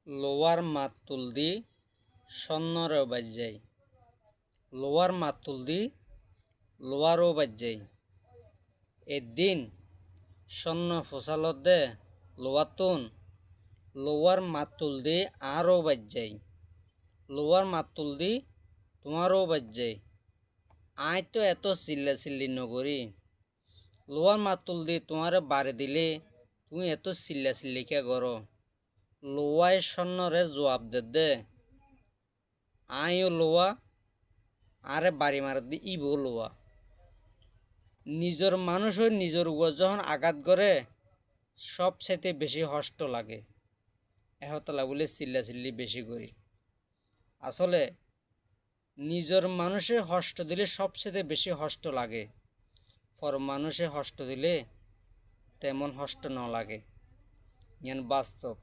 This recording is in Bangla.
লোয়ার মাতুল দি সন্নরেও বাজ্যাই। লোয়ার মাতুল দি লোয়ারও বাজ্যাই। এদিন সন্ন ফসালত দে লোয়াতুন লোয়ার মাতুল দি আরও বাজ্যাই। লোয়ার মাতুল দি তোমারও বাজ্যাই। আয় তো এত চিল্লা চিল্লি নগরি। লোয়ার মাতুল দি তোমার বাড়ি দিলে তুমি এত চিল্লা চিল্লি কে করো। লোয়াই সন্নরে জবাব দে আইও লোয়া আরে বাড়ি মার দি ইবো লোয়া। নিজের মানুষও নিজের উপর যখন আঘাত করে সবচেয়ে বেশি কষ্ট লাগে। এহতলা বলে চিল্লা চিল্লি বেশি করি। আসলে নিজের মানুষে কষ্ট দিলে সবচেয়ে বেশি কষ্ট লাগে, পর মানুষে কষ্ট দিলে তেমন কষ্ট না লাগে। বাস্তব।